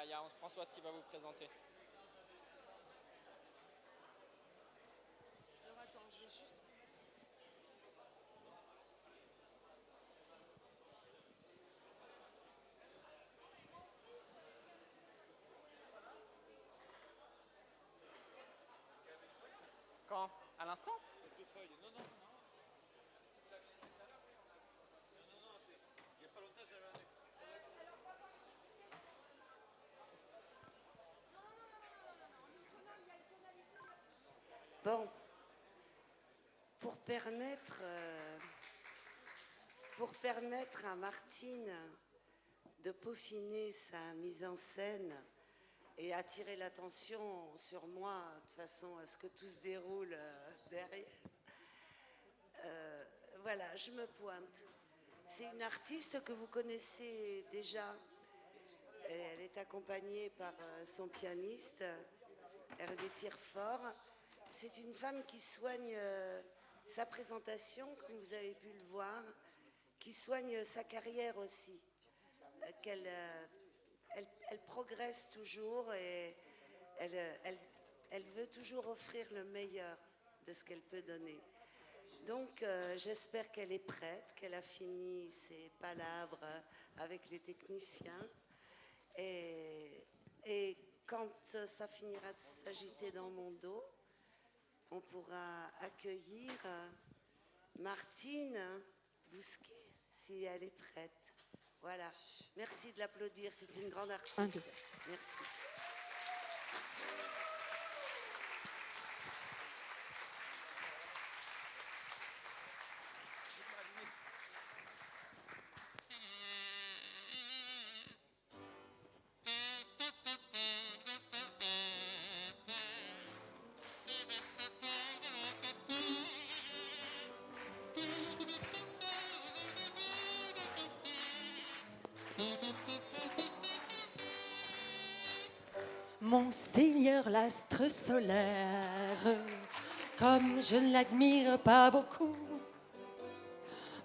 y a Françoise qui va vous présenter. Alors attends, je vais juste... Quand? À l'instant? Deux feuilles. Non, non, non. Il n'y a pas longtemps, j'avais un... Bon, pour permettre à Martine de peaufiner sa mise en scène et attirer l'attention sur moi de façon à ce que tout se déroule derrière, voilà, je me pointe. C'est une artiste que vous connaissez déjà. Elle est accompagnée par son pianiste, Hervé Tirefort. C'est une femme qui soigne sa présentation, comme vous avez pu le voir, qui soigne sa carrière aussi. Elle progresse toujours et elle veut toujours offrir le meilleur de ce qu'elle peut donner. Donc j'espère qu'elle est prête, qu'elle a fini ses palabres avec les techniciens. Et quand ça finira de s'agiter dans mon dos, on pourra accueillir Martine Bousquet, si elle est prête. Voilà. Merci de l'applaudir, c'est une grande artiste. Merci. Mon Seigneur l'astre solaire, comme je ne l'admire pas beaucoup,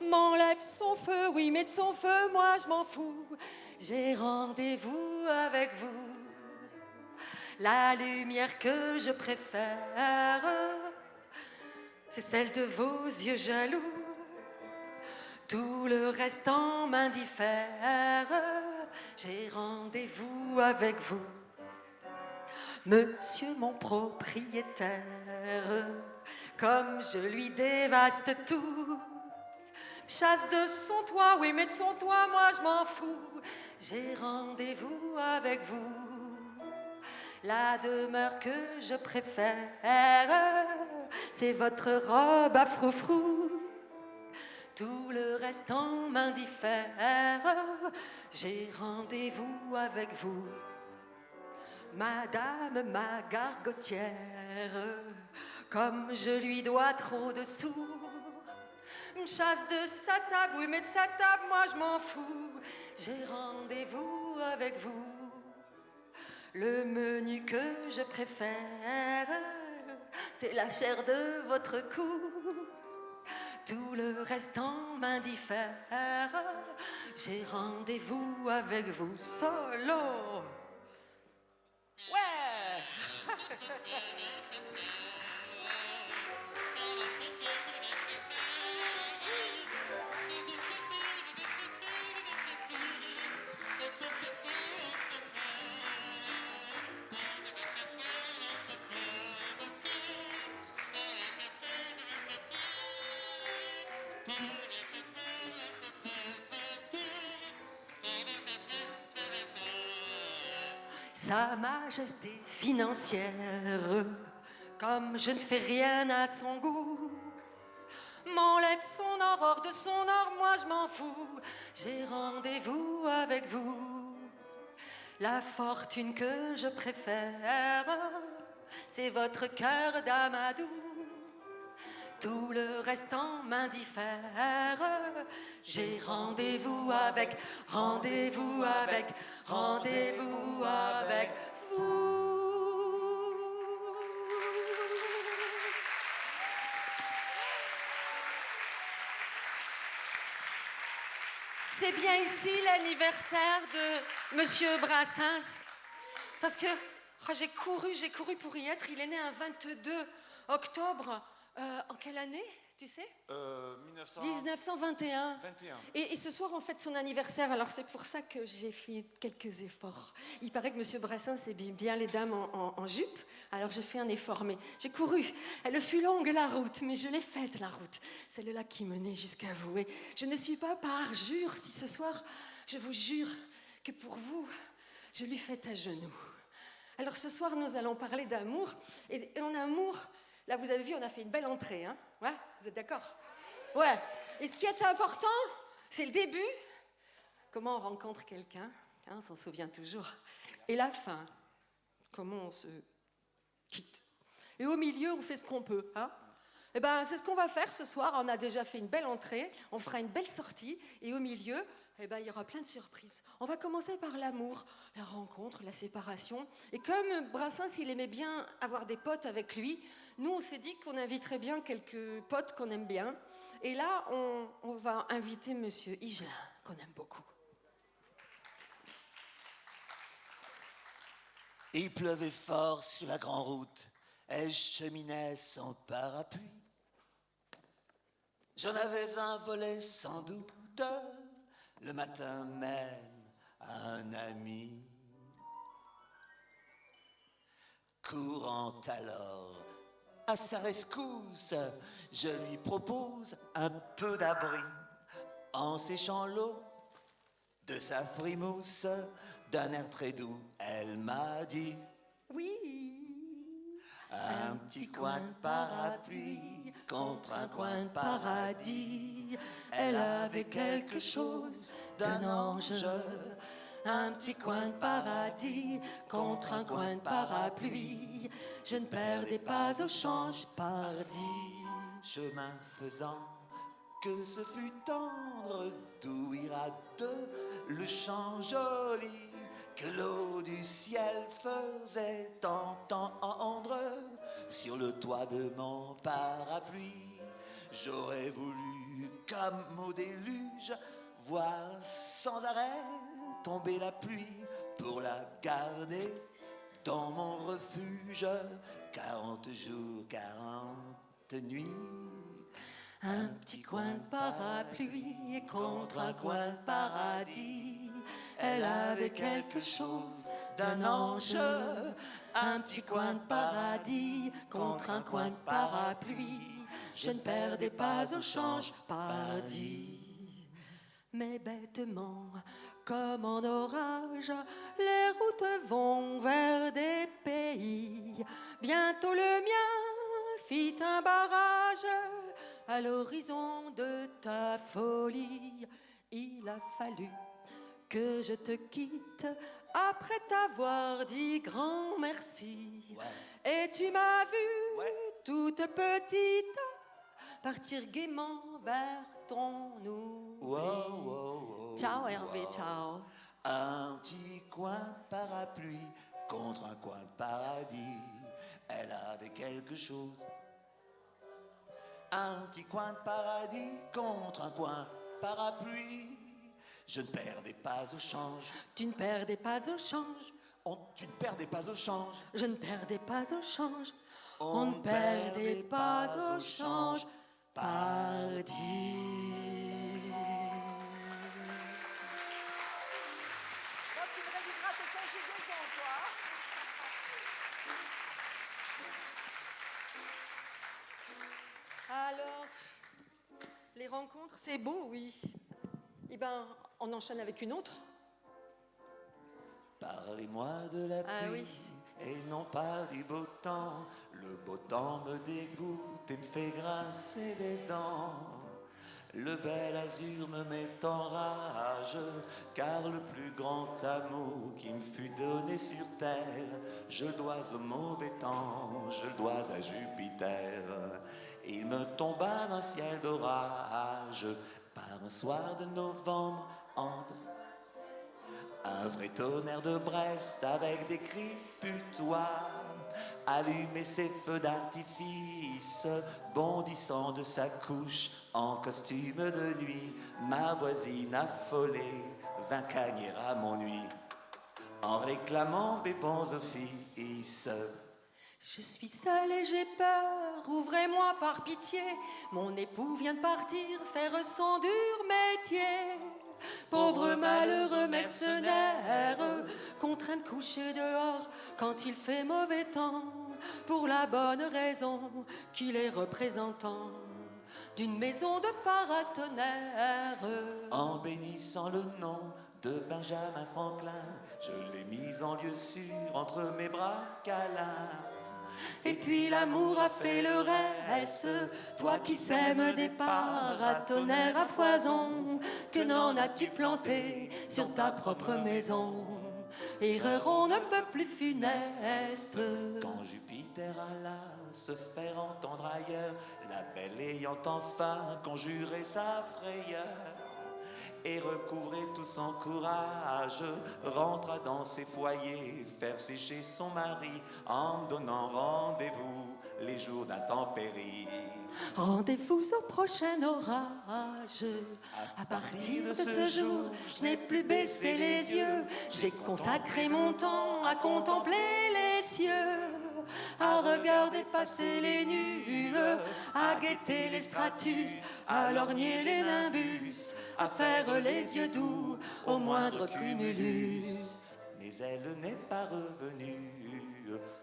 m'enlève son feu, oui, mais de son feu, moi je m'en fous. J'ai rendez-vous avec vous. La lumière que je préfère, c'est celle de vos yeux jaloux. Tout le reste en m'indiffère. J'ai rendez-vous avec vous. Monsieur mon propriétaire, comme je lui dévaste tout, chasse de son toit, oui, mais de son toit, moi je m'en fous. J'ai rendez-vous avec vous. La demeure que je préfère, c'est votre robe à froufrou. Tout le reste en m'indiffère. J'ai rendez-vous avec vous. Madame ma gargotière, comme je lui dois trop de sous, me chasse de sa table, oui, mais de sa table, moi je m'en fous. J'ai rendez-vous avec vous. Le menu que je préfère, c'est la chair de votre cou. Tout le reste en m'indiffère. J'ai rendez-vous avec vous. Solo. Ouais. Sa majesté financière, comme je ne fais rien à son goût, m'enlève son or, hors de son or, moi je m'en fous. J'ai rendez-vous avec vous. La fortune que je préfère, c'est votre cœur d'amadou. Tout le reste en m'indiffère. J'ai rendez-vous avec, rendez-vous avec, rendez-vous avec vous. C'est bien ici l'anniversaire de Monsieur Brassens. Parce que j'ai couru pour y être. Il est né un 22 octobre. En quelle année, tu sais 1921. 21. Et ce soir, on fête son anniversaire, alors c'est pour ça que j'ai fait quelques efforts. Il paraît que M. Brassens aime bien les dames en jupe, alors j'ai fait un effort, mais j'ai couru. Elle fut longue la route, mais je l'ai faite la route. Celle-là qui menait jusqu'à vous. Et je ne suis pas parjure si ce soir, je vous jure que pour vous, je lui fête à genoux. Alors ce soir, nous allons parler d'amour, et en amour... Là, vous avez vu, on a fait une belle entrée, hein? Ouais, vous êtes d'accord? Ouais. Et ce qui est important, c'est le début. Comment on rencontre quelqu'un, hein, on s'en souvient toujours. Et la fin, comment on se quitte. Et au milieu, on fait ce qu'on peut, hein? Eh ben, c'est ce qu'on va faire ce soir. On a déjà fait une belle entrée, on fera une belle sortie. Et au milieu, eh ben, il y aura plein de surprises. On va commencer par l'amour, la rencontre, la séparation. Et comme Brassens, il aimait bien avoir des potes avec lui, nous, on s'est dit qu'on inviterait bien quelques potes qu'on aime bien. Et là, on va inviter Monsieur Higelin, qu'on aime beaucoup. Il pleuvait fort sur la grande route, et je cheminais sans parapluie. J'en avais un volet sans doute, le matin même à un ami. Courant alors à sa rescousse, je lui propose un peu d'abri en séchant l'eau de sa frimousse. D'un air très doux, elle m'a dit: oui, un petit coin de parapluie contre un coin de paradis. Elle avait quelque chose d'un ange. Un petit coin de paradis contre un coin de parapluie. Je ne perdais pas au change, pardi. Chemin faisant, que ce fut tendre d'ouïr à deux le chant joli que l'eau du ciel faisait entendre sur le toit de mon parapluie. J'aurais voulu, comme au déluge, voir sans arrêt tomber la pluie pour la garder dans mon refuge. 40 jours, 40 nuits. Un petit coin de parapluie contre un coin de paradis. Elle avait quelque chose d'un ange. Un petit coin de paradis contre un coin de parapluie. Je ne perdais pas au change, pardi. Mais bêtement, comme en orage, les routes vont vers des pays. Bientôt le mien fit un barrage à l'horizon de ta folie. Il a fallu que je te quitte après t'avoir dit grand merci. Ouais. Et tu m'as vue, Ouais. toute petite, partir gaiement vers ton oubli. Wow. Ciao Hervé, ciao. Un petit coin de parapluie contre un coin de paradis. Elle avait quelque chose. Un petit coin de paradis contre un coin de parapluie. Je ne perdais pas au change. Tu ne perdais pas au change. Tu ne perdais pas au change. Je ne perdais pas au change. On ne perdait pas au change. Pardi. Tu me réviseras tes conjugaisons, toi. Alors, les rencontres, c'est beau, oui. Eh ben, on enchaîne avec une autre. Parlez-moi de la pluie oui. et non pas du beau temps. Le beau temps me dégoûte et me fait grincer les dents. Le bel azur me met en rage, car le plus grand amour qui me fut donné sur terre, je le dois au mauvais temps, je le dois à Jupiter. Il me tomba d'un ciel d'orage, par un soir de novembre, un vrai tonnerre de Brest avec des cris de putois. Allumer ses feux d'artifice, bondissant de sa couche en costume de nuit. Ma voisine affolée vint cagner à mon nuit. en réclamant mes bons offices. Je suis seule et j'ai peur, ouvrez-moi par pitié. Mon époux vient de partir faire son dur métier. Pauvre malheureux mercenaire, contraint de coucher dehors quand il fait mauvais temps, pour la bonne raison qu'il est représentant d'une maison de paratonnerre. En bénissant le nom de Benjamin Franklin, je l'ai mis en lieu sûr entre mes bras câlins. Et puis l'amour a fait le reste, toi qui sèmes des paratonnerres à foison, que n'en as-tu planté sur ta propre maison? Erreur on ne peut plus funeste. Quand Jupiter alla se faire entendre ailleurs, la belle ayant enfin conjuré sa frayeur et recouvré tout son courage, rentra dans ses foyers faire sécher son mari en donnant rendez-vous les jours d'intempéries. Rendez-vous au prochain orage. À partir de ce jour, je n'ai plus baissé les yeux. J'ai consacré mon temps à contempler les cieux, à regarder passer les nues, à guetter les stratus, à lorgner les nimbus, à faire les yeux doux au moindre cumulus. Mais elle n'est pas revenue.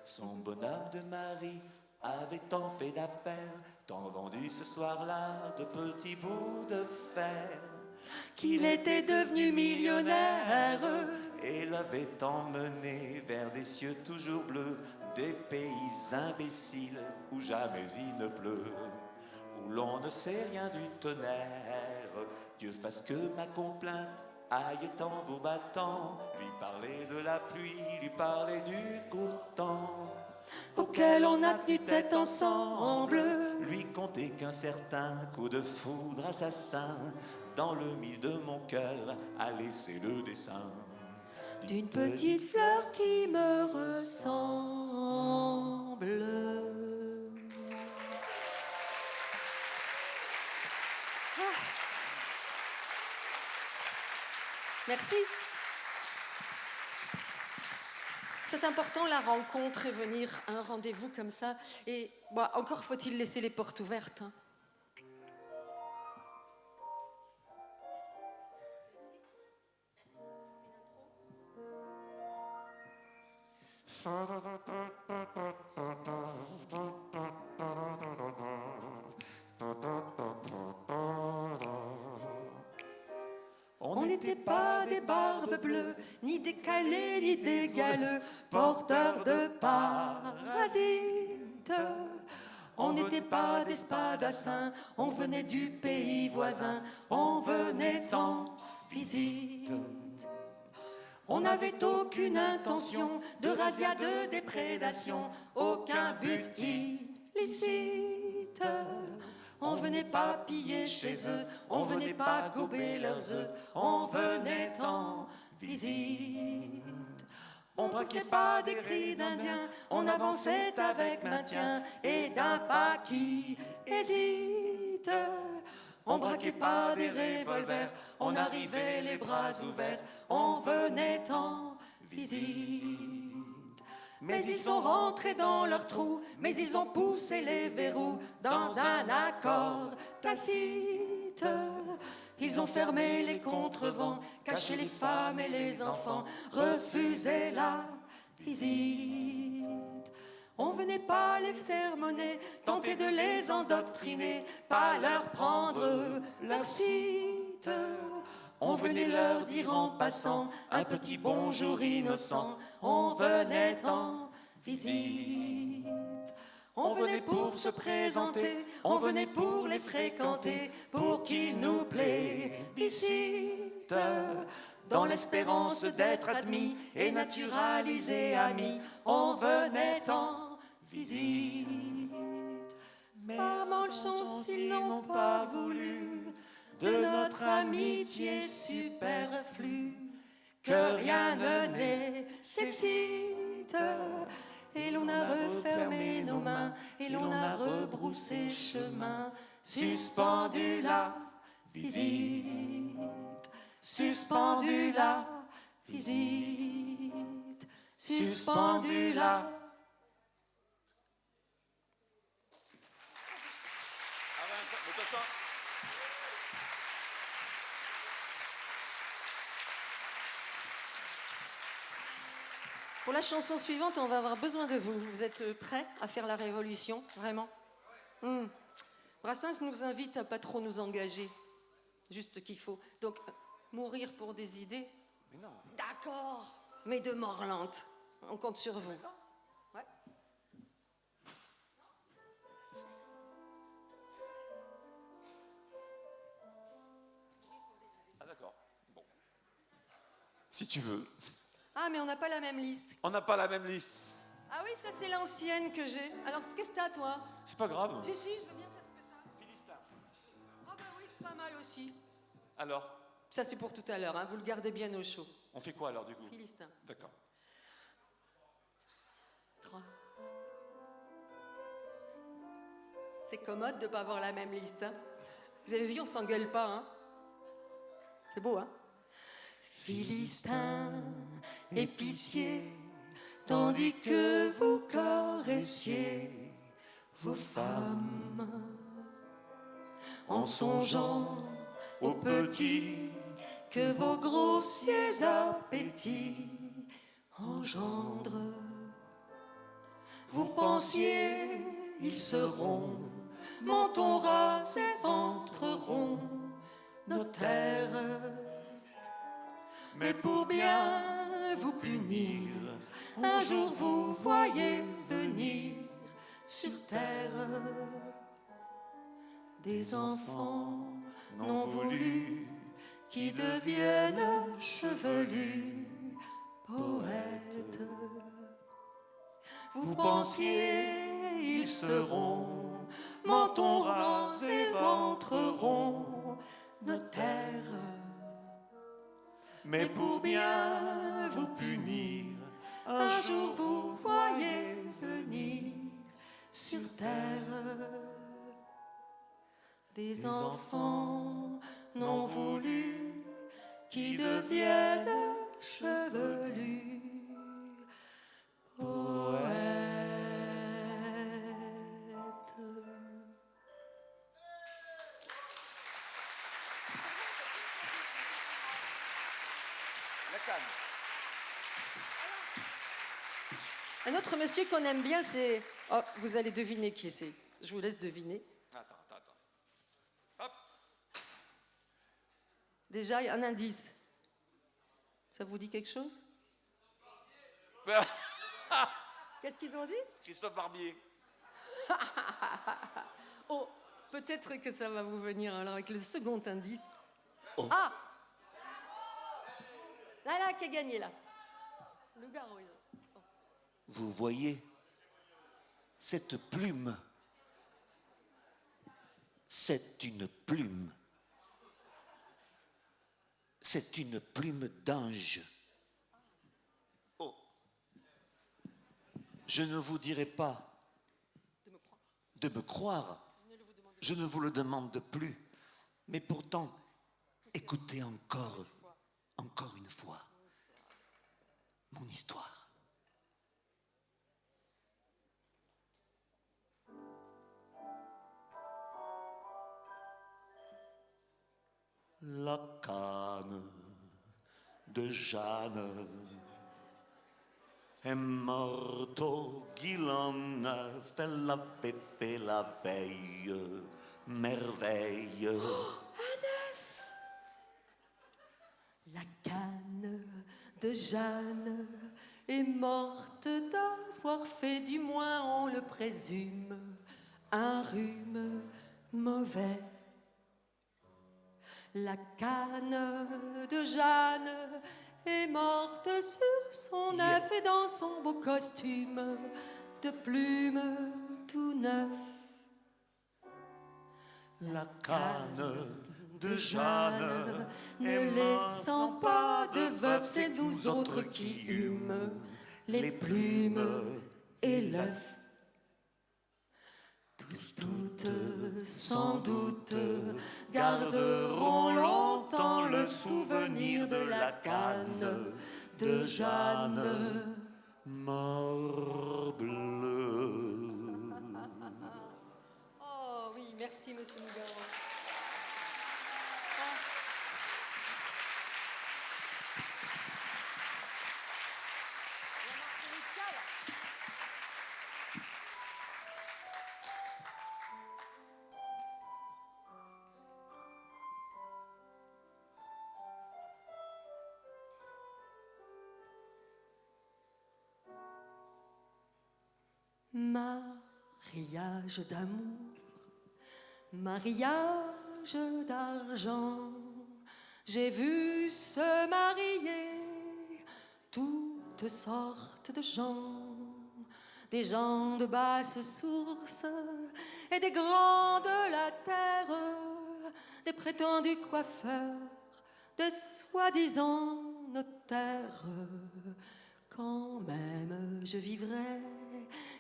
Son bonhomme de mari avait tant fait d'affaires, tant vendu ce soir-là de petits bouts de fer, Qu'il était devenu millionnaire et l'avait emmené vers des cieux toujours bleus, des pays imbéciles où jamais il ne pleut, où l'on ne sait rien du tonnerre. Dieu fasse que ma complainte aille tambour battant, lui parler de la pluie, lui parler du gros temps, auquel on a tenu tête ensemble. lui conter qu'un certain coup de foudre assassin dans le mille de mon cœur a laissé le dessin D'une petite fleur qui me ressemble. Ah. Merci. C'est important la rencontre et venir à un rendez-vous comme ça. Et bon, encore faut-il laisser les portes ouvertes. Hein. On n'était pas des barbes bleues, ni des calés, ni des galeux, porteurs de parasites. On n'était pas des spadassins, on venait du pays voisin, on venait en visite. On n'avait aucune intention de razzia, de déprédation, aucun but illicite. On venait pas piller chez eux, on venait pas gober leurs œufs, on venait en visite. On braquait pas des cris d'indiens, on avançait avec maintien et d'un pas qui hésite. On braquait pas des revolvers, on arrivait les bras ouverts, on venait en visite. Mais ils sont rentrés dans leur trou, mais ils ont poussé les verrous dans un accord tacite. Ils ont fermé les contrevents, caché les femmes et les enfants, refusé la visite. On venait pas les sermonner, tenter de les endoctriner, pas leur prendre leur site. On venait leur dire en passant un petit bonjour innocent, on venait en visite. On venait pour se présenter, on venait pour les fréquenter, pour qu'ils nous plébiscitent. Dans l'espérance d'être admis et naturalisés amis, on venait en visite. Mais par malchance, ils n'ont pas voulu de notre amitié superflue, que rien ne nécessite. Et l'on a refermé nos mains, et l'on a rebroussé chemin, suspendu la visite, suspendu la visite, suspendue là. Ah ouais, mais de toute façon, Pour la chanson suivante, on va avoir besoin de vous. Vous êtes prêts à faire la révolution, vraiment? Brassens nous invite à pas trop nous engager. Juste ce qu'il faut. Donc, mourir pour des idées. mais non. D'accord, mais de mort lente. On compte sur vous. Ouais. Ah d'accord. Bon. Si tu veux. Ah, mais on n'a pas la même liste. On n'a pas la même liste. Ah oui, ça c'est l'ancienne que j'ai. Alors, qu'est-ce que t'as, toi? C'est pas grave. Si, je veux bien faire ce que t'as. Philistin. Ah bah oui, c'est pas mal aussi. Alors, Ça, c'est pour tout à l'heure, hein. Vous le gardez bien au chaud. on fait quoi alors du coup? Philistin. D'accord. 3. C'est commode de ne pas avoir la même liste, hein. Vous avez vu, on s'engueule pas, hein. C'est beau, hein. Philistin, épicier, tandis que vous caressiez vos femmes, en songeant aux petits que vos grossiers appétits engendrent. Vous pensiez, ils seront menton ras et ventre rond, nos terres. Mais pour bien vous punir, un jour vous voyez venir sur terre des enfants non voulus qui deviennent chevelus poètes. Vous pensiez, ils seront menton ras et ventre rond, nos terres. Mais pour bien vous punir, un jour vous voyez venir sur terre des enfants non voulus qui deviennent chevelus poètes. La canne. Un autre monsieur qu'on aime bien, c'est... Oh, vous allez deviner qui c'est. Je vous laisse deviner. Attends. Hop. Déjà, un indice. Ça vous dit quelque chose? Qu'est-ce qu'ils ont dit? Christophe Barbier. Oh, peut-être que ça va vous venir alors avec le second indice. Oh. Ah! Là, qui a gagné, là. Le garou, là. Vous voyez cette plume? C'est une plume. C'est une plume d'ange. Oh. Je ne vous dirai pas de me croire. Je ne vous le demande plus. Mais pourtant, écoutez encore une fois, mon histoire. La canne de Jeanne est morte au Guilan, elle l'avait fait la veille, merveille. La canne de Jeanne est morte d'avoir fait, du moins on le présume, un rhume mauvais. La canne de Jeanne est morte sur son œuf et dans son beau costume de plumes tout neuf. La canne de Jeanne, ne laissant pas de veuve, c'est nous autres qui hûmes les plumes et l'œuf. Tous, toutes, sans doute, garderont longtemps le souvenir de la canne de Jeanne Morbleu. Oh oui, merci Monsieur Nougaro. Mariage d'amour, mariage d'argent, j'ai vu se marier toutes sortes de gens, des gens de basse source et des grands de la terre, des prétendus coiffeurs, des soi-disant notaires. Quand même je vivrai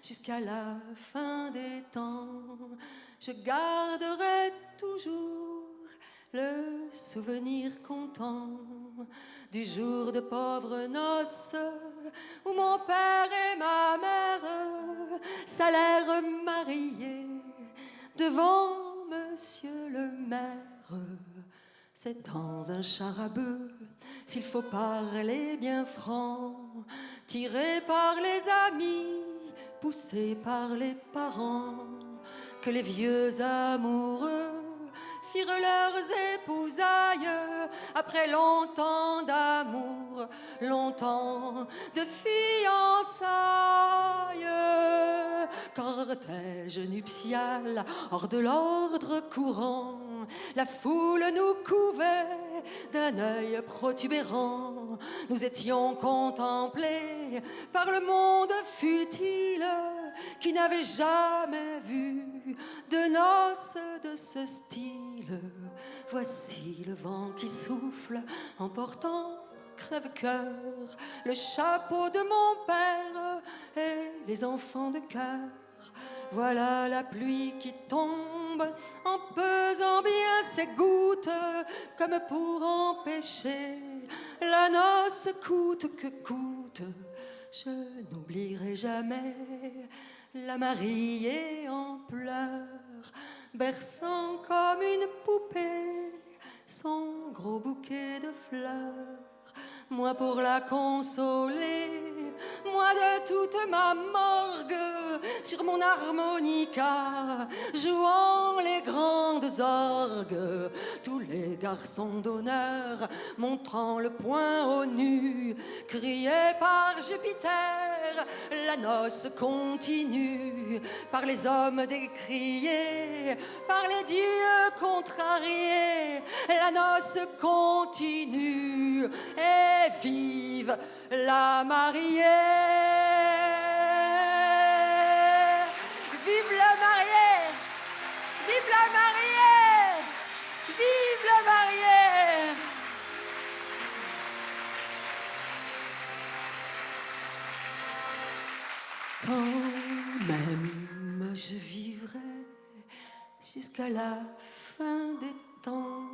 jusqu'à la fin des temps, je garderai toujours le souvenir content du jour de pauvres noces où mon père et ma mère s'allèrent marier devant monsieur le maire. C'est dans un char à bœuf, s'il faut parler bien franc, tiré par les amis, poussé par les parents, que les vieux amoureux firent leurs épousailles après longtemps d'amour, longtemps de fiançailles. Cortège nuptial hors de l'ordre courant, la foule nous couvait d'un œil protubérant. Nous étions contemplés par le monde futile qui n'avait jamais vu de noces de ce style. Voici le vent qui souffle, emportant crève-cœur le chapeau de mon père et les enfants de cœur. Voilà la pluie qui tombe en pesant bien ses gouttes, comme pour empêcher la noce coûte que coûte. Je n'oublierai jamais la mariée en pleurs, berçant comme une poupée son gros bouquet de fleurs. Moi pour la consoler, moi de toute ma morgue, sur mon harmonica, jouant les grandes orgues. Tous les garçons d'honneur, montrant le poing au nu, criaient par Jupiter, la noce continue. Par les hommes décriés, par les dieux contrariés, la noce continue. Et vive la mariée, vive la mariée, vive la mariée, vive la mariée. Quand même je vivrai jusqu'à la fin des temps,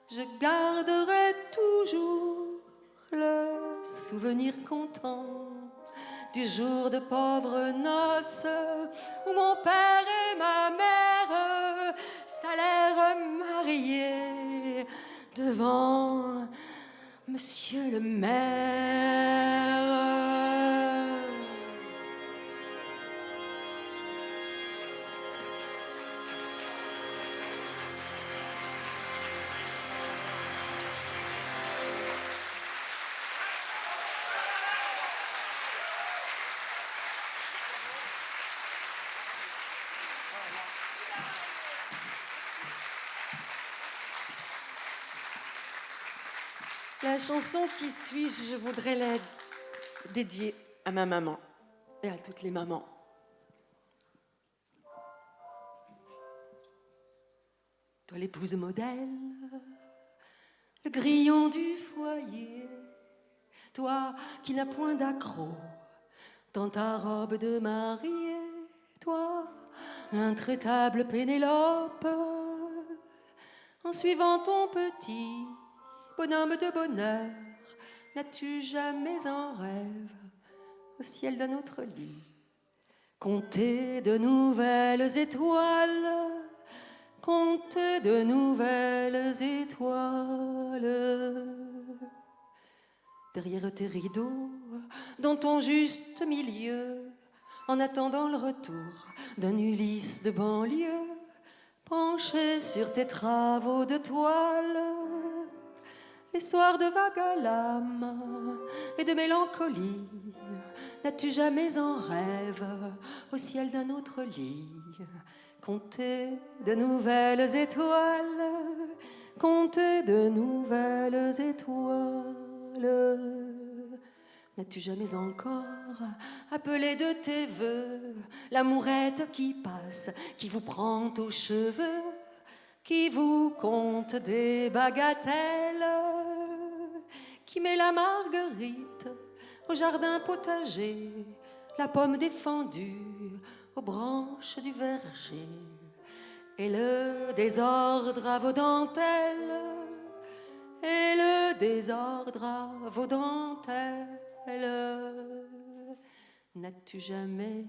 je garderai toujours le souvenir content du jour de pauvres noces où mon père et ma mère s'allèrent marier devant monsieur le maire. La chanson qui suit, je voudrais la dédier à ma maman et à toutes les mamans. Toi l'épouse modèle, le grillon du foyer, toi qui n'as point d'accroc dans ta robe de mariée, toi l'intraitable Pénélope, en suivant ton petit bonhomme de bonheur, N'as-tu jamais en rêve au ciel d'un autre lit compter de nouvelles étoiles, compter de nouvelles étoiles derrière tes rideaux, dans ton juste milieu, en attendant le retour d'un Ulysse de banlieue, penché sur tes travaux de toile. Les soirs de vague à l'âme et de mélancolie, n'as-tu jamais en rêve au ciel d'un autre lit compter de nouvelles étoiles, compter de nouvelles étoiles? N'as-tu jamais encore appelé de tes voeux l'amourette qui passe, qui vous prend aux cheveux, qui vous compte des bagatelles, qui met la marguerite au jardin potager, la pomme défendue aux branches du verger, et le désordre à vos dentelles, et le désordre à vos dentelles? N'as-tu jamais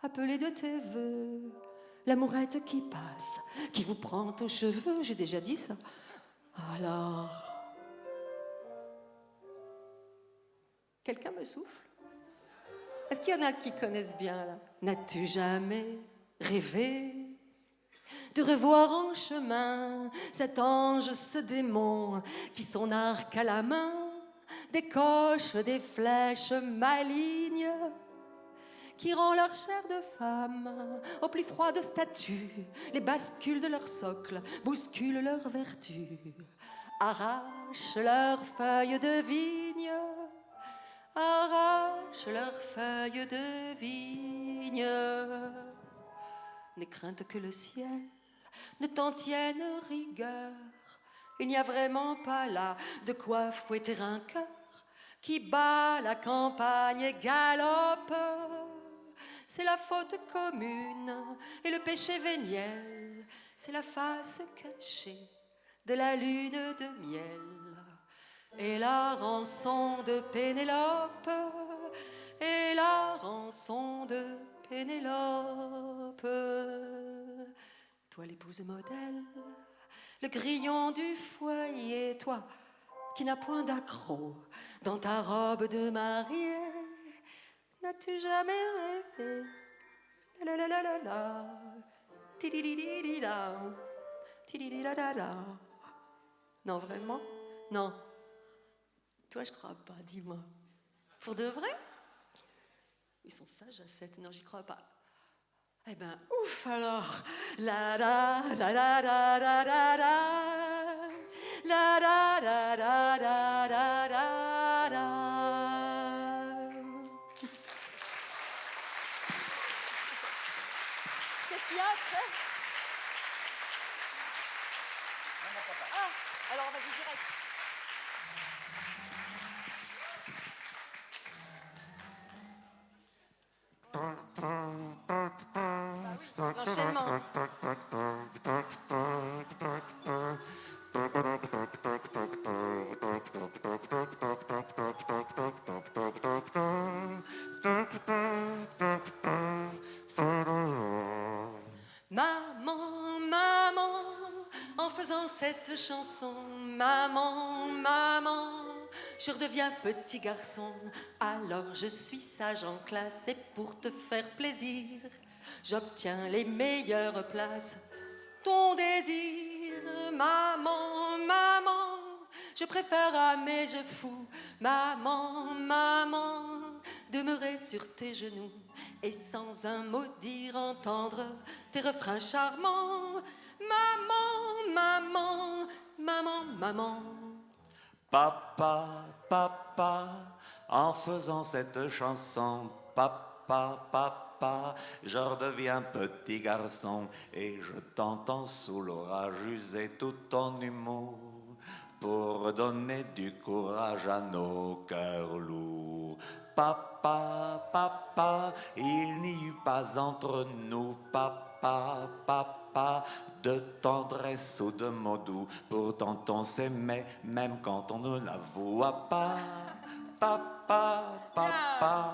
appelé de tes voeux l'amourette qui passe, qui vous prend aux cheveux? J'ai déjà dit ça. Alors, quelqu'un me souffle? Est-ce qu'il y en a qui connaissent bien là? N'as-tu jamais rêvé de revoir en chemin cet ange, ce démon qui son arc à la main décoche des flèches malignes, qui rend leur chair de femme au plus froid de statue, les bascules de leur socle, bousculent leur vertu, arrache leurs feuilles de vigne, arrache leurs feuilles de vigne. N'aie crainte que le ciel ne t'en tienne rigueur, il n'y a vraiment pas là de quoi fouetter un cœur qui bat la campagne et galope. C'est la faute commune et le péché véniel, c'est la face cachée de la lune de miel, et la rançon de Pénélope, et la rançon de Pénélope. Toi l'épouse modèle, le grillon du foyer, toi qui n'as point d'accroc dans ta robe de mariée, n'as-tu jamais rêvé? La la la la la, tididididi la, tididididada. Non, vraiment? Non. Toi, je crois pas, dis-moi. Pour de vrai? Ils sont sages à 7. Non, j'y crois pas. Eh ben, ouf alors. La la la la la la la la. La la la la la la la la. Qu'est-ce qu'il y a après? Ah, alors vas-y direct. L'enchaînement. Maman, maman, en faisant cette chanson, maman, maman, je redeviens petit garçon. Alors je suis sage en classe et pour te faire plaisir, j'obtiens les meilleures places. Ton désir, maman, maman, je préfère à mes jeux fous, maman, maman, demeurer sur tes genoux et sans un mot dire entendre tes refrains charmants. Maman, maman, maman, maman. Papa, papa, en faisant cette chanson, papa, papa, je redeviens petit garçon et je t'entends sous l'orage user tout ton humour pour donner du courage à nos cœurs lourds. Papa, papa, il n'y eut pas entre nous, papa, papa. pas de tendresse ou de mots doux. Pourtant on s'aimait même quand on ne l'avoua pas. Papa, papa,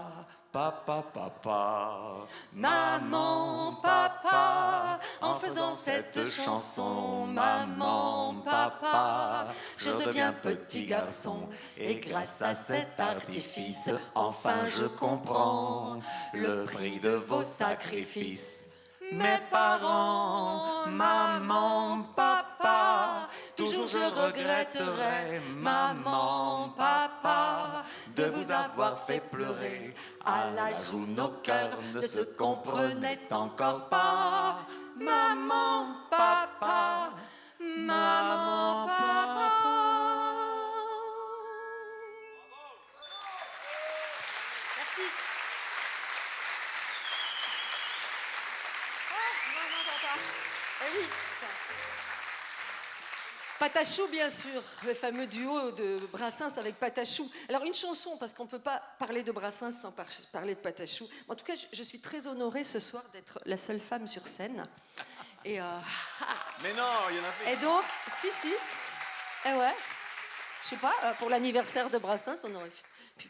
papa, papa. Maman, papa, en faisant cette chanson, maman, papa, je deviens petit garçon. Et grâce à cet artifice, enfin je comprends le prix de vos sacrifices. Mes parents, maman, papa, toujours je regretterai, maman, papa, de vous avoir fait pleurer. À l'âge où nos cœurs ne se comprenaient encore pas. Maman, papa, maman, papa. Merci. Maman, papa. Eh oui. Patachou, bien sûr, le fameux duo de Brassens avec Patachou. Alors, une chanson, parce qu'on ne peut pas parler de Brassens sans parler de Patachou. En tout cas, je suis très honorée ce soir d'être la seule femme sur scène. Et Mais non, il y en a fait. et donc, si. Eh ouais. Je sais pas, pour l'anniversaire de Brassens,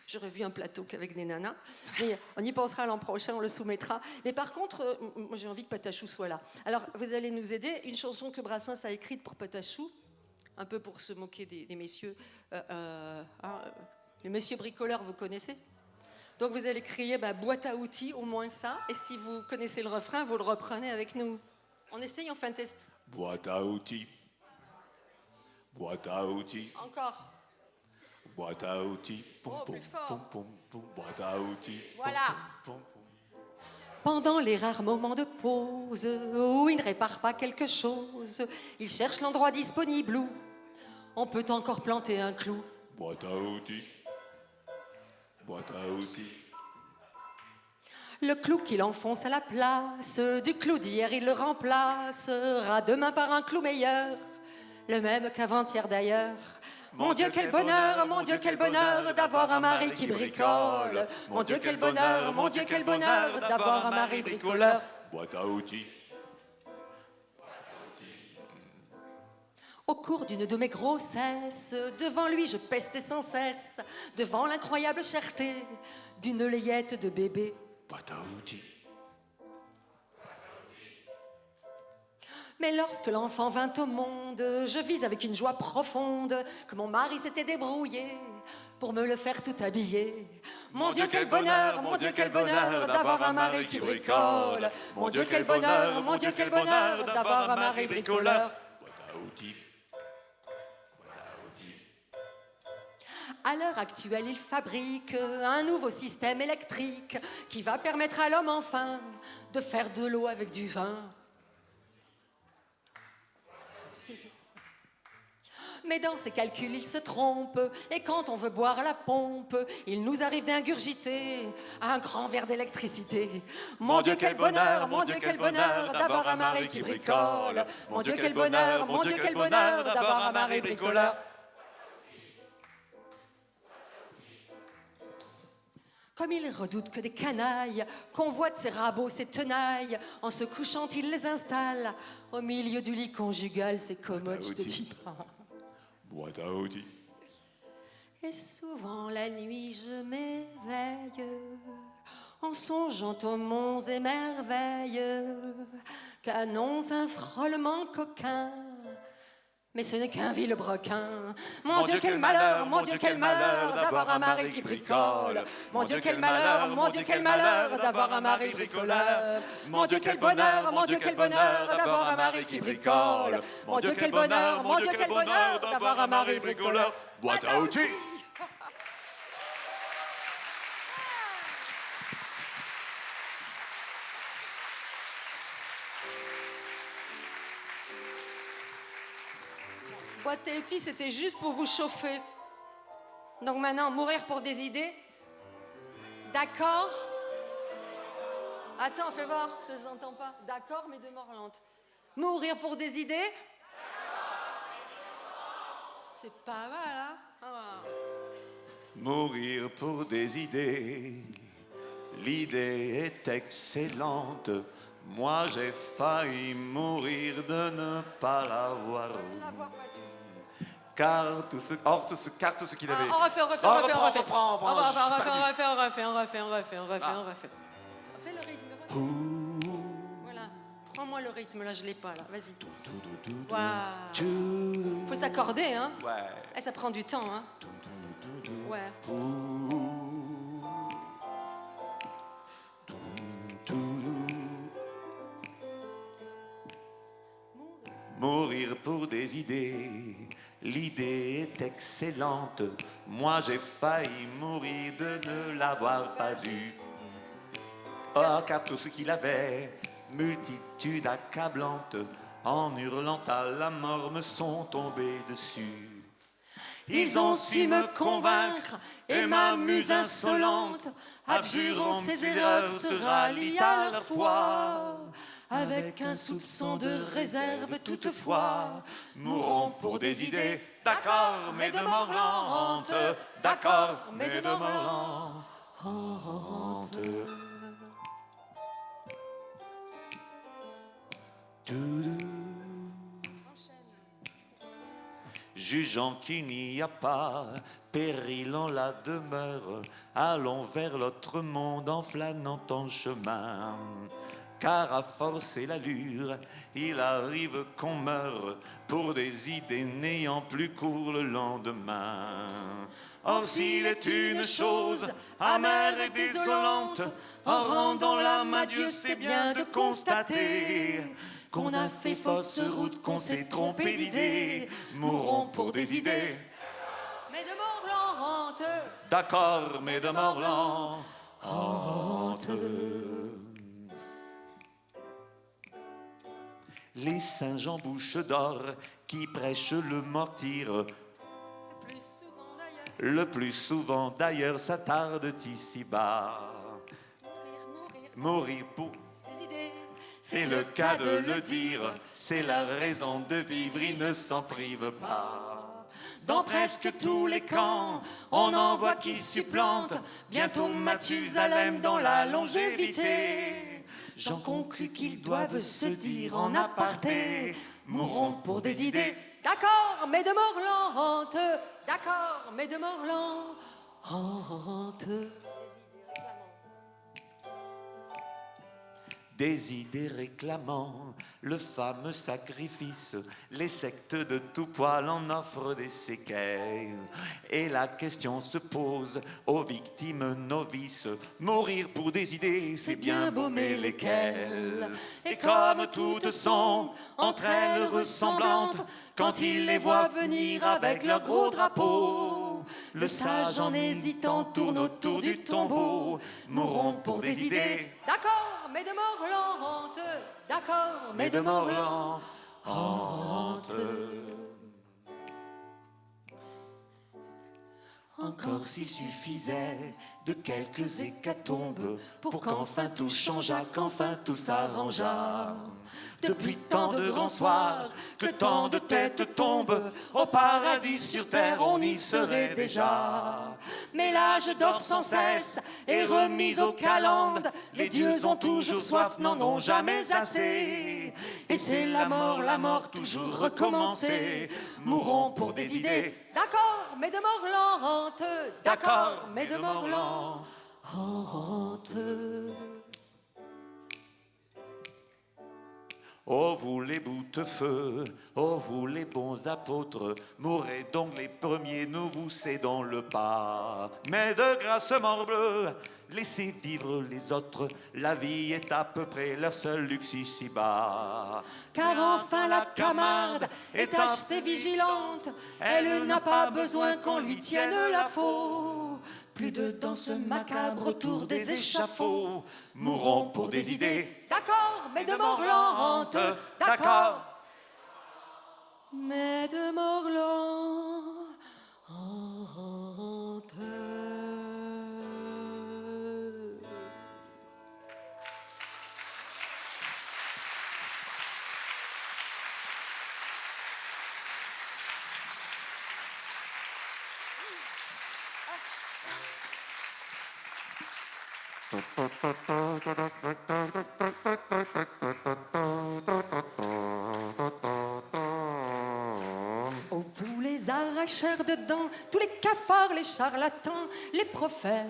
j'aurais vu un plateau qu'avec des nanas. Mais on y pensera l'an prochain, on le soumettra. Mais par contre, moi j'ai envie que Patachou soit là. Alors, vous allez nous aider. Une chanson que Brassens a écrite pour Patachou, un peu pour se moquer des messieurs. Les messieurs bricoleurs, vous connaissez ? Donc vous allez crier boîte à outils, au moins ça. Et si vous connaissez le refrain, vous le reprenez avec nous. On essaye, on fait un test. Boîte à outils. Boîte à outils. Encore. Boîte à outils. Poum, Oh, plus poum, fort. poum, poum, poum. Boîte à outils. Voilà. Poum, poum, poum. Pendant les rares moments de pause où il ne répare pas quelque chose, il cherche l'endroit disponible où on peut encore planter un clou. Boîte à outils. Boîte à outils. Le clou qu'il enfonce à la place du clou d'hier, il le remplacera demain par un clou meilleur, le même qu'avant-hier d'ailleurs. Mon Dieu, quel bonheur, mon Dieu, quel bonheur d'avoir un mari qui bricole. Mon Dieu, quel bonheur, mon Dieu, quel bonheur d'avoir un mari bricoleur. Boîte à outils. Au cours d'une de mes grossesses, devant lui je pestais sans cesse, devant l'incroyable cherté d'une layette de bébé. Boîte à outils. Mais lorsque l'enfant vint au monde, je vis avec une joie profonde que mon mari s'était débrouillé pour me le faire tout habiller. Mon Dieu, quel bonheur, mon Dieu, quel bonheur d'avoir un mari qui bricole. Mon Dieu, quel bonheur, mon Dieu, quel bonheur d'avoir un mari bricoleur. Boîte à outils. Boîte à outils. À l'heure actuelle, il fabrique un nouveau système électrique qui va permettre à l'homme enfin de faire de l'eau avec du vin. Mais dans ses calculs, il se trompe. Et quand on veut boire à la pompe, il nous arrive d'ingurgiter un grand verre d'électricité. Mon Dieu, quel bonheur, mon Dieu, quel bonheur d'avoir un mari qui bricole. Mon Dieu, quel bonheur, mon Dieu, quel bonheur d'avoir un mari bricoleur. Comme il redoute que des canailles convoitent ses rabots, ses tenailles, en se couchant, il les installe au milieu du lit conjugal, ses commodes, je te dis pas. Boîte à outils. Et souvent la nuit je m'éveille en songeant aux monts et merveilles qu'annonce un frôlement coquin. Mais ce n'est qu'un vilebrequin. Mon Dieu, quel malheur, mon Dieu, quel malheur d'avoir un mari qui bricole. Mon Dieu, quel malheur, mon Dieu, quel malheur d'avoir un mari bricoleur. Mon Dieu, quel bonheur, mon Dieu, quel bonheur d'avoir un mari qui bricole. Mon Dieu, quel bonheur, mon Dieu, quel bonheur d'avoir un mari bricoleur. Boîte à outils. Boîte à outils, c'était juste pour vous chauffer. Donc maintenant, mourir pour des idées. D'accord? Attends, fais voir, je ne les entends pas. D'accord, mais de mort lente. Mourir pour des idées? C'est pas mal, hein? Ah, voilà. Mourir pour des idées. L'idée est excellente. Moi j'ai failli mourir de ne pas l'avoir eu. L'avoir pas su. Car tout ce qu'il avait. On refait. On refait. On refait le rythme. Voilà. Prends-moi le rythme, là, je l'ai pas, là. Vas-y. Waouh. Faut s'accorder, hein. Ouais. Eh, ça prend du temps, hein. Ouais. Mourir pour des idées, l'idée est excellente. Moi j'ai failli mourir de ne l'avoir pas eu. Oh, car tout ce qu'il avait, multitude accablante, en hurlant à la mort me sont tombés dessus. Ils ont su me convaincre et ma muse insolente, abjurant ses erreurs, se rallient à leur foi. Avec un soupçon de réserve toutefois, mourront pour des idées, d'accord, mais de mort lente, d'accord, mais de mort lente. Jugeant qu'il n'y a pas péril en la demeure, allons vers l'autre monde en flânant en chemin. Car à forcer l'allure, il arrive qu'on meure pour des idées n'ayant plus cours le lendemain. Or s'il est une chose amère et désolante, en rendant l'âme à Dieu, c'est bien de constater qu'on a fait fausse route, qu'on s'est trompé d'idée. Mourons pour des idées, Mais de mort lente. d'accord, mais de mort lente. Les saints Jean Bouche d'Or qui prêchent le martyre, le plus souvent d'ailleurs s'attardent ici-bas. Mourir pour Des idées. c'est le cas de le dire, c'est la raison de vivre, ils ne s'en privent pas. Dans presque tous les camps, on en voit qui supplantent bientôt Mathusalem dans la longévité. J'en conclus qu'ils doivent se dire en aparté, mourront pour des idées, D'accord, mais de mort lente. D'accord, mais de mort lente. des idées réclamant le fameux sacrifice. Les sectes de tout poil en offrent des séquelles. Et la question se pose aux victimes novices. Mourir pour des idées, c'est bien beau, mais lesquelles? Et comme toutes sont entre elles ressemblantes, quand ils les voient venir avec leur gros drapeau, le sage en hésitant tourne autour du tombeau. Mourront pour des idées, D'accord, mais de mort lente. D'accord, mais de mort lente. Encore s'il suffisait de quelques hécatombes pour qu'enfin tout changeât, qu'enfin tout s'arrangeât. Depuis tant de rangs soirs, que tant de têtes tombent, au paradis sur terre on y serait déjà. Mais l'âge dort sans cesse et remis aux calendes, les dieux ont toujours soif, n'en ont jamais assez. Et c'est la mort toujours recommencée. Mourront pour des idées, D'accord, mais de mort lente. d'accord, mais de mort lente. Oh vous les boutefeux, oh vous les bons apôtres, mourrez donc les premiers, nous vous cédons le pas. Mais de grâce morbleu, laissez vivre les autres, la vie est à peu près leur seul luxe ici-bas. Car enfin la Camarde est achetée vigilante, elle n'a pas besoin qu'on lui tienne la faux. Plus de danse macabre autour des échafauds, mourront pour des idées, D'accord, mais de mort lente. d'accord, mais de mort lente. Oh, vous les arracheurs de dents, tous les cafards, les charlatans, les prophètes,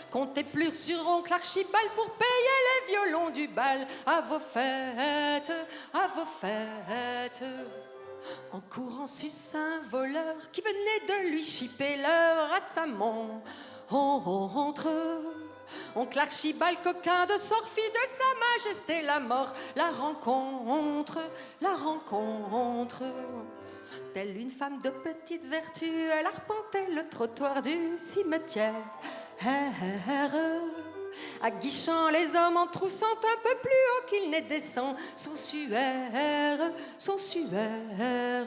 comptez plus sur oncle Archibald pour payer les violons du bal à vos fêtes, à vos fêtes. En courant sus un voleur qui venait de lui chipper l'heure à sa montre. Oncle Archibald, coquin de Sorphie, de sa majesté la mort, la rencontre, la rencontre. Telle une femme de petite vertu, elle arpentait le trottoir du cimetière. Aguichant les hommes en troussant un peu plus haut qu'il n'est descend son suaire, son suaire.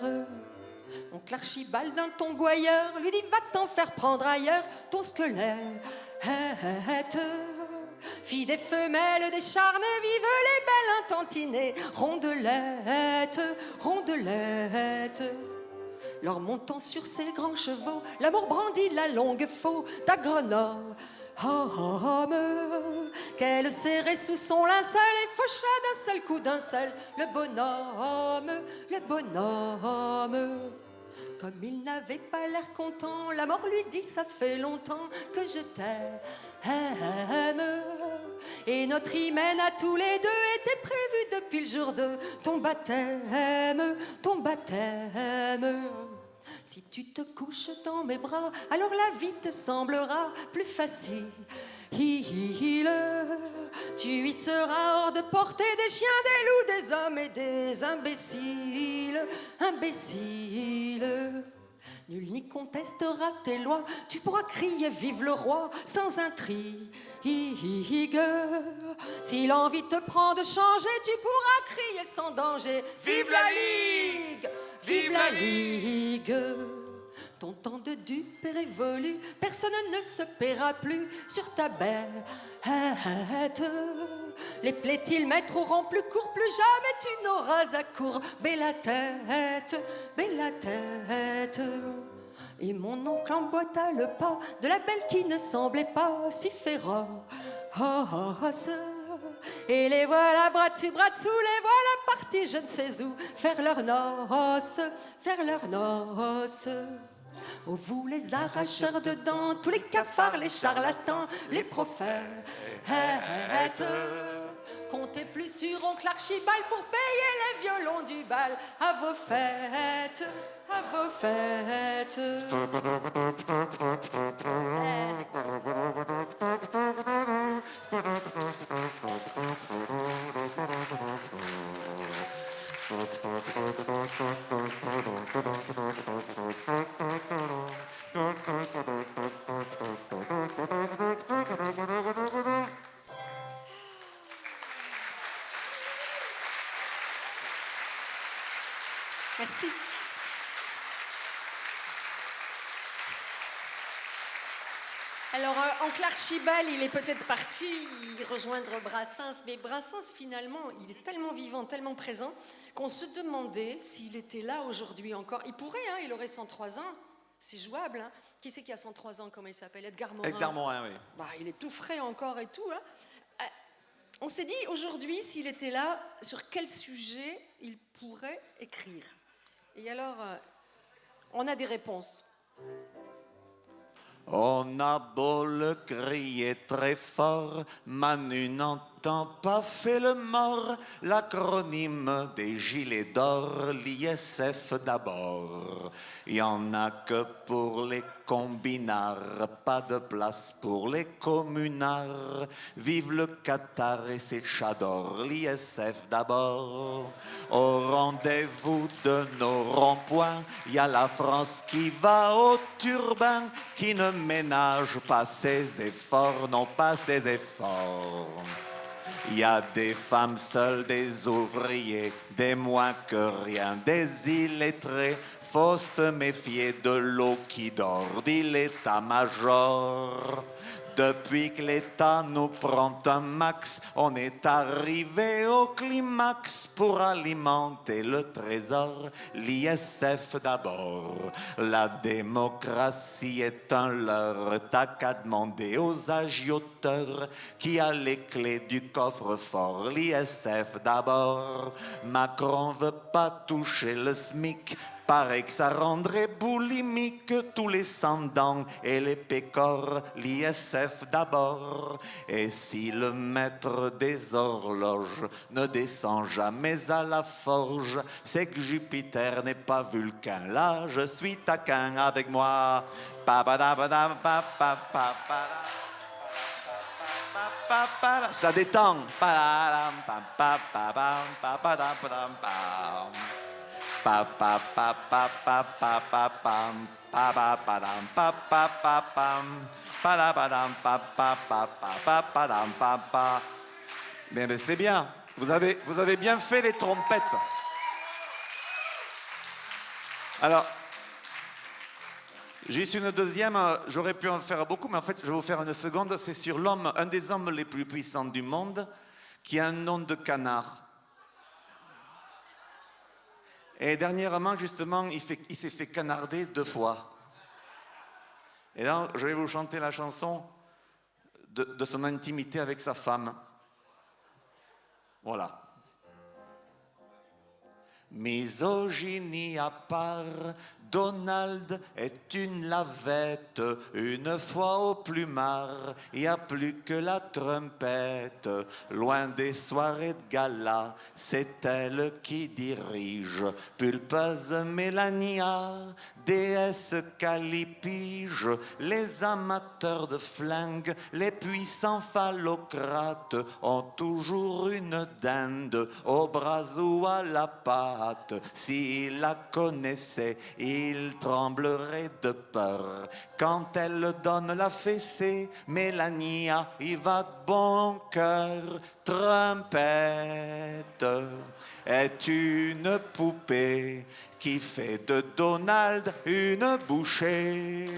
Oncle Archibald d'un ton gouailleur lui dit va-t'en faire prendre ailleurs ton squelette. Fille des femelles décharnées, vive les belles intantinées, rondelettes, rondelettes. Leur montant sur ses grands chevaux, l'amour brandit la longue faux d'agronome. Qu'elle serrait sous son linceul et faucha d'un seul coup d'un seul le bonhomme, le bonhomme. Comme il n'avait pas l'air content, la mort lui dit ça fait longtemps que je t'aime. Et notre hymen à tous les deux était prévu depuis le jour de ton baptême, ton baptême. Si tu te couches dans mes bras, alors la vie te semblera plus facile. Tu y seras hors de portée des chiens, des loups, des hommes et des imbéciles, imbéciles. Nul n'y contestera tes lois, tu pourras crier vive le roi sans intrigue. Si l'envie te prend de changer, tu pourras crier sans danger vive la Ligue, vive la Ligue. Ton temps de dupe est révolu, personne ne se paiera plus sur ta bête. Les plaies-ils mettront plus court, plus jamais tu n'auras à courber la tête, bella tête. Et mon oncle emboîta le pas de la belle qui ne semblait pas si féroce. Et les voilà bras dessus, bras dessous, les voilà partis je ne sais où, faire leurs noces, faire leurs noces. Oh, vous les arracheurs de dents, tous les cafards, les charlatans, les prophètes, comptez plus sur oncle Archibald pour payer les violons du bal à vos fêtes, à vos fêtes. Merci. Alors, oncle Archibald, il est peut-être parti rejoindre Brassens, mais Brassens, finalement, il est tellement vivant, tellement présent, qu'on se demandait s'il était là aujourd'hui encore. Il pourrait, hein, il aurait 103 ans, c'est jouable. Hein. Qui c'est qui a 103 ans, comment il s'appelle? Edgar Morin. Edgar Morin, oui. Bah, il est tout frais encore et tout. Hein. On s'est dit, aujourd'hui, s'il était là, sur quel sujet il pourrait écrire. Et alors, on a des réponses. On a beau le crier très fort, Manu n'entend pas, fait le mort. L'acronyme des gilets d'or, l'ISF d'abord. Y en a que pour les combinards, pas de place pour les communards. Vive le Qatar et ses chadors, l'ISF d'abord. Au rendez-vous de nos ronds-points, y a la France qui va au turbin, qui ne ménage pas ses efforts, non pas ses efforts. Il y a des femmes seules, des ouvriers, des moins que rien, des illettrés. Faut se méfier de l'eau qui dort, dit l'état-major. Depuis que l'État nous prend un max, on est arrivé au climax pour alimenter le trésor. L'ISF d'abord, la démocratie est un leurre. T'as qu'à demander aux agioteurs qui a les clés du coffre-fort. L'ISF d'abord, Macron veut pas toucher le SMIC. Paraît que ça rendrait boulimique tous les sans-dents et les pécores, l'ISF d'abord. Et si le maître des horloges ne descend jamais à la forge, c'est que Jupiter n'est pas Vulcain. Là, je suis taquin avec moi. Ça détend. Pa pa pa pa pa pa pa pam pa pa pa dam pa pa pa pam pa la pa dam pa pa pa pa pa pa dam pa pa. Mais c'est bien. Vous avez bien fait les trompettes. Alors, juste une deuxième. J'aurais pu en faire beaucoup, mais en fait, je vais vous faire une seconde. C'est sur l'homme, un des hommes les plus puissants du monde, qui a un nom de canard. Et dernièrement, justement, il s'est fait canarder 2 fois. Et là, je vais vous chanter la chanson de son intimité avec sa femme. Voilà. Misogynie à part, Donald est une lavette. Une fois au plumard, il n'y a plus que la trompette. Loin des soirées de gala, c'est elle qui dirige. Pulpeuse Mélania, déesse calipige. Les amateurs de flingues, les puissants phallocrates ont toujours une dinde au bras ou à la patte. S'ils la connaissaient, il tremblerait de peur. Quand elle donne la fessée, Mélania y va de bon cœur. Trompette est une poupée qui fait de Donald une bouchée.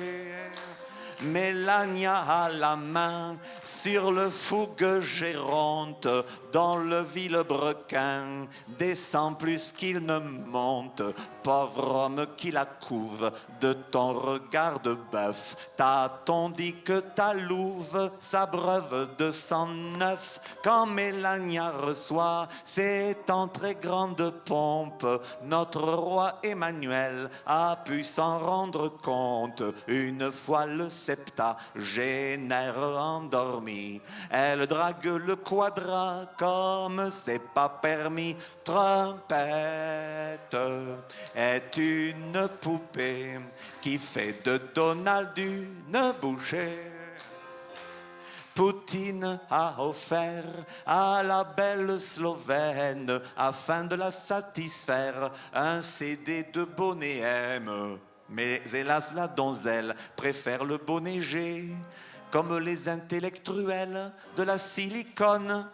Mélania a la main sur le fougue Géronte, dont le vilebrequin descend plus qu'il ne monte. Pauvre homme qui la couve de ton regard de bœuf. T'a-t-on dit que ta louve s'abreuve de sang neuf? Quand Mélania reçoit, c'est en très grande pompe. Notre roi Emmanuel a pu s'en rendre compte. Une fois le septagénaire endormi, elle drague le quadra comme c'est pas permis. Trompette est une poupée qui fait de Donald une bouchée. Poutine a offert à la belle Slovène, afin de la satisfaire, un CD de Bonnet M. Mais hélas, la donzelle préfère le bonnet G, comme les intellectuels de la silicone.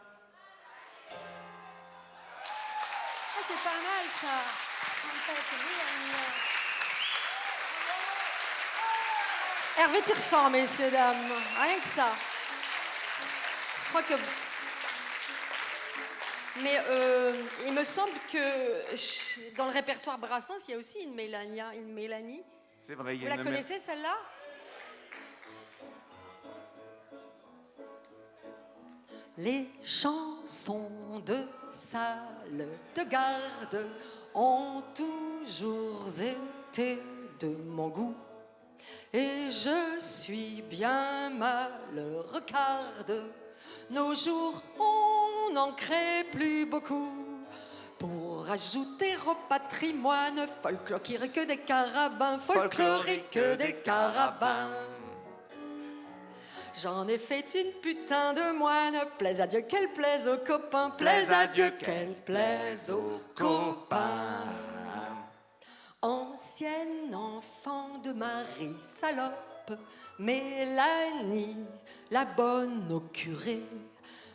Ah, c'est pas mal ça. Hervé Tirefort, messieurs, dames. Rien que ça. Je crois que... Mais il me semble que dans le répertoire Brassens, il y a aussi une Mélanie. C'est vrai, Vous la connaissez, celle-là? Les chansons de salle de garde ont toujours été de mon goût. Et je suis bien malheureux car de nos jours on n'en crée plus beaucoup. Pour ajouter au patrimoine folklorique des carabins, folklorique des carabins. J'en ai fait une putain de moine, plaise à Dieu qu'elle plaise aux copains, plaise à Dieu qu'elle plaise aux copains. Ancienne enfant de Marie salope, Mélanie, la bonne au curé,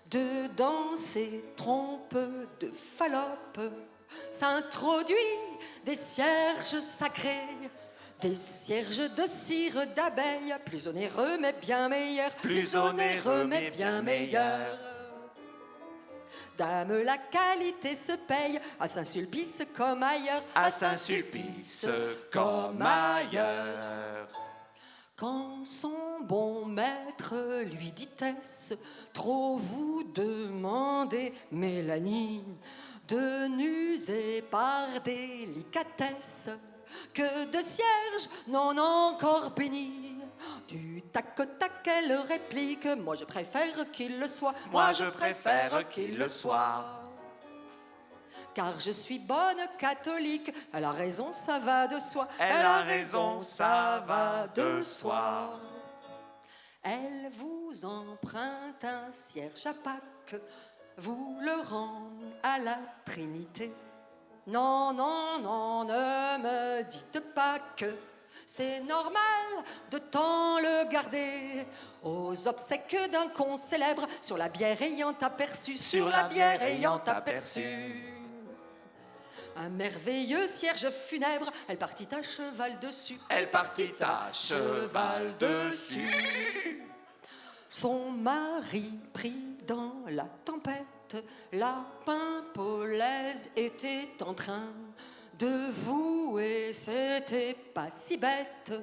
dedans ses trompes de Fallope, s'introduit des cierges sacrés Des cierges de cire d'abeille, plus onéreux mais bien meilleurs. Plus onéreux mais bien meilleurs. Dame, la qualité se paye à Saint-Sulpice comme ailleurs. À Saint-Sulpice comme ailleurs. Quand son bon maître lui dit-ce, trop vous demandez, Mélanie, de n'user par délicatesse que de cierges non encore bénis. Du tac au tac, elle réplique, moi je préfère qu'il le soit. Moi je préfère qu'il le soit. Car je suis bonne catholique. Elle a raison, ça va de soi. Elle a raison, ça va de soi. Elle vous emprunte un cierge à Pâques, vous le rend à la Trinité. Non, non, non, ne me dites pas que c'est normal de tant le garder aux obsèques d'un con célèbre, sur la bière ayant aperçu, Sur la bière ayant aperçu. Un merveilleux cierge funèbre, elle partit à cheval dessus. Elle partit à cheval dessus. Son mari pris dans la tempête, la pimpolaise était en train de vouer, c'était pas si bête.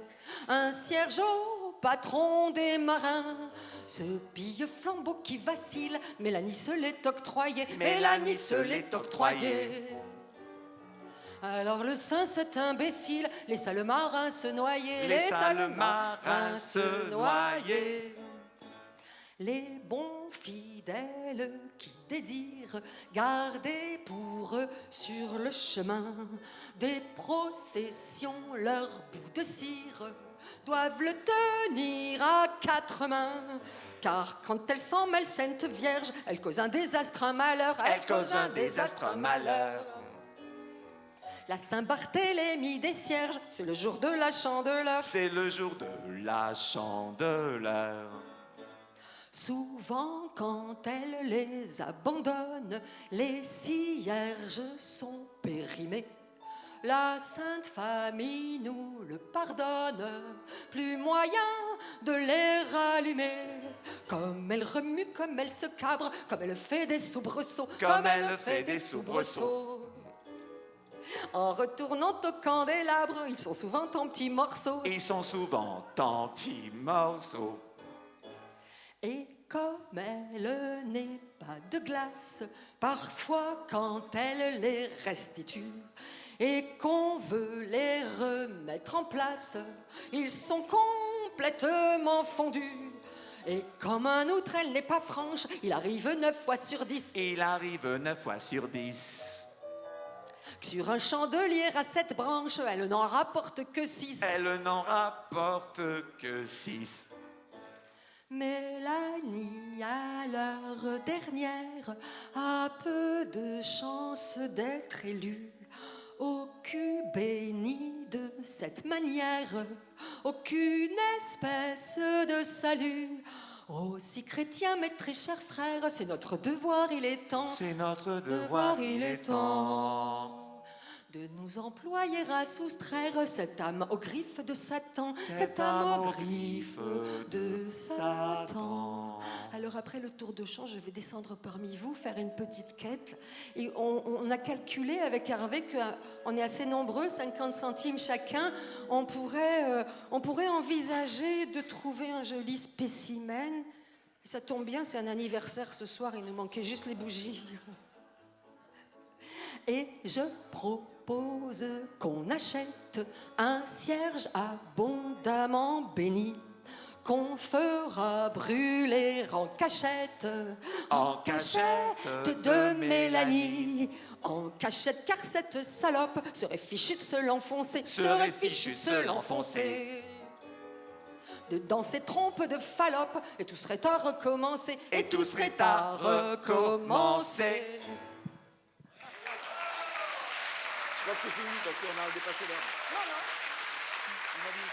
Un cierge au patron des marins, ce pille flambeau qui vacille, Mélanie se l'est octroyé. Mélanie se l'est octroyé. Alors le saint, cet imbécile, laissa le marin se noyer. Laissa le marin se noyer. Les bons fidèles qui désirent garder pour eux sur le chemin des processions leur bout de cire doivent le tenir à quatre mains. Car quand elle s'en mêle, Sainte Vierge, elle cause un désastre, un malheur. Elle cause un désastre, un malheur. La Saint-Barthélemy des cierges, c'est le jour de la chandeleur. C'est le jour de la chandeleur. Souvent, quand elle les abandonne, les cierges sont périmés. La Sainte Famille nous le pardonne, plus moyen de les rallumer. Comme elle remue, comme elle se cabre, comme elle fait des soubresauts. Comme elle fait des soubresauts. En retournant au candélabre, ils sont souvent en petits morceaux. Ils sont souvent en petits morceaux. Et comme elle n'est pas de glace, parfois quand elle les restitue et qu'on veut les remettre en place, ils sont complètement fondus. Et comme un outre, elle n'est pas franche, il arrive 9 fois sur 10. Il arrive 9 fois sur 10. Sur un chandelier à 7 branches, elle n'en rapporte que 6. Elle n'en rapporte que 6. Mélanie, à l'heure dernière, a peu de chance d'être élue. Au cul béni de cette manière, aucune espèce de salut. Aussi chrétien, mes très chers frères, c'est notre devoir, il est temps. C'est notre devoir, il est temps. De nous employer à soustraire cette âme aux griffes de Satan. Cette âme aux griffes de Satan. Alors après le tour de chant, je vais descendre parmi vous, faire une petite quête. Et on a calculé avec Hervé qu'on est assez nombreux, 50 centimes chacun. On pourrait envisager de trouver un joli spécimen. Ça tombe bien, c'est un anniversaire ce soir, il nous manquait juste les bougies. Et je propose qu'on achète un cierge abondamment béni, qu'on fera brûler en cachette de Mélanie. En cachette, car cette salope serait fichue de se l'enfoncer, dans ses trompes de Fallope, et tout serait à recommencer, Et tout serait à recommencer. Je crois que c'est fini parce qu'on a dépassé l'heure. Non, non. On a dit.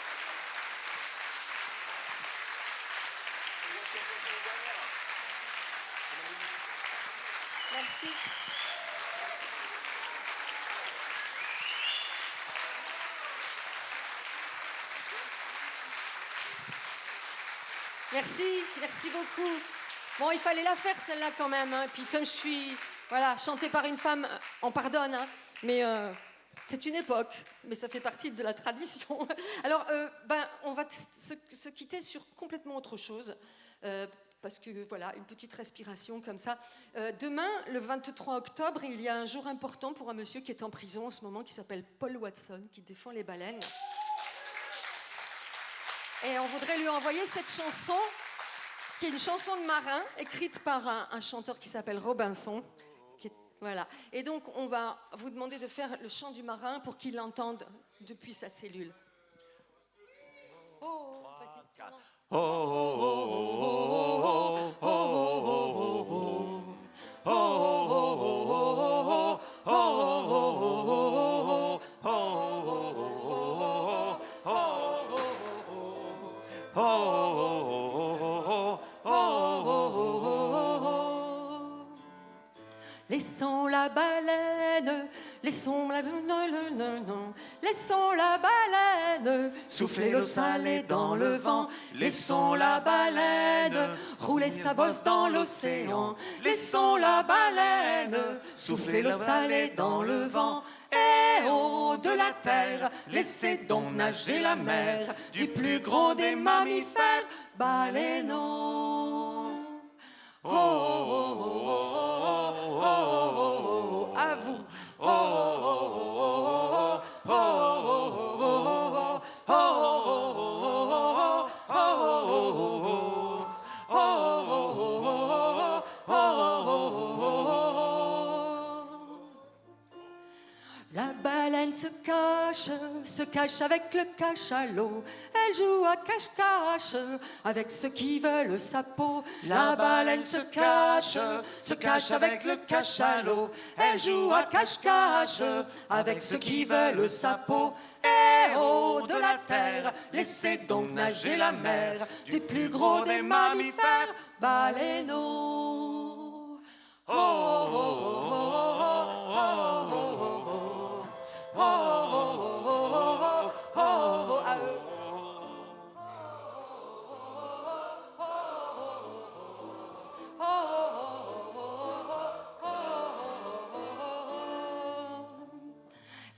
Merci. Merci, merci beaucoup. Bon, il fallait la faire celle-là quand même. Hein. Et puis comme je suis, voilà, chantée par une femme, on pardonne. Hein. Mais c'est une époque, mais ça fait partie de la tradition. Alors, on va se quitter sur complètement autre chose. Parce que voilà, une petite respiration comme ça. Demain, le 23 octobre, il y a un jour important pour un monsieur qui est en prison en ce moment, qui s'appelle Paul Watson, qui défend les baleines. Et on voudrait lui envoyer cette chanson, qui est une chanson de marin, écrite par un chanteur qui s'appelle Robinson. Voilà. Et donc, on va vous demander de faire le chant du marin pour qu'il l'entende depuis sa cellule. Oh, vas-y. Oh, oh, oh, oh, oh, oh, oh, oh, Laissons la baleine, laissons la baleine souffler l'eau salée dans le vent. Laissons la baleine rouler sa bosse dans l'océan. Laissons la baleine souffler l'eau salée dans le vent. Et haut de la terre, laissez donc nager la mer du plus gros des mammifères, baleineaux. Oh, oh, oh, oh, oh, oh, oh, oh, à vous. oh, oh, oh, oh, oh, oh, La baleine se cache avec le cachalot. Elle joue à cache-cache avec ceux qui veulent sa peau. La baleine se cache avec le cachalot. Elle joue à cache-cache avec ceux qui veulent sa peau. Et haut de la terre, laissez donc nager la mer du plus gros des mammifères, baleineaux. Oh, oh, oh, oh, oh, oh.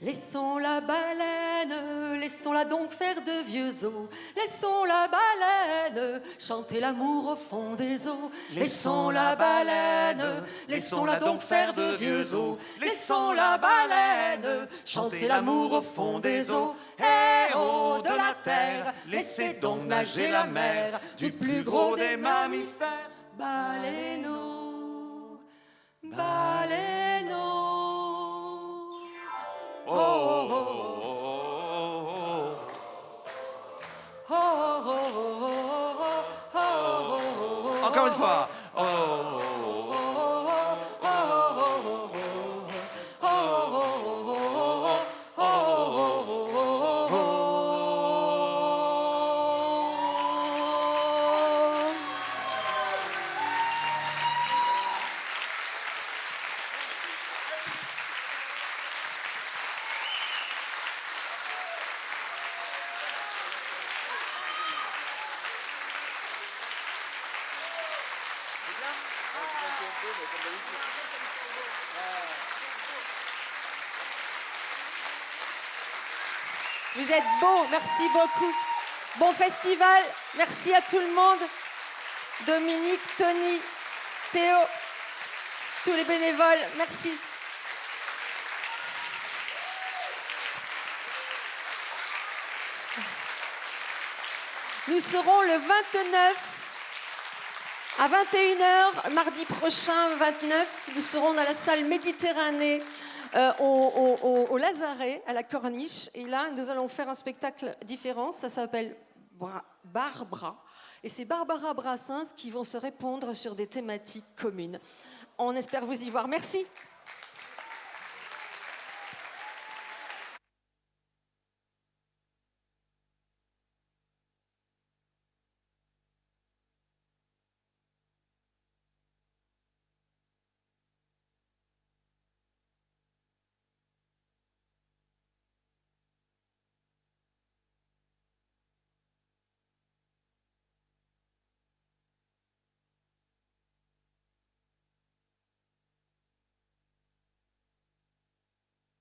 Laissons la baleine, laissons-la donc faire de vieux os. Laissons la baleine chanter l'amour au fond des eaux. Laissons la baleine, laissons-la donc faire de vieux os. Laissons la baleine chanter l'amour au fond des eaux. Et haut de la terre, laissez donc nager la mer du plus gros des mammifères, baleineaux, baleineaux. Oh, oh, oh, oh, Oh, oh, oh, oh, oh. Encore une fois. Oh, Vous êtes beaux, merci beaucoup. Bon festival, merci à tout le monde. Dominique, Tony, Théo, tous les bénévoles, merci. Nous serons le 29 à 21h, mardi prochain, 29. Nous serons dans la salle Méditerranée. Au Lazaret, à la Corniche. Et là, nous allons faire un spectacle différent. Ça s'appelle Barbara. Et c'est Barbara Brassens qui vont se répondre sur des thématiques communes. On espère vous y voir. Merci.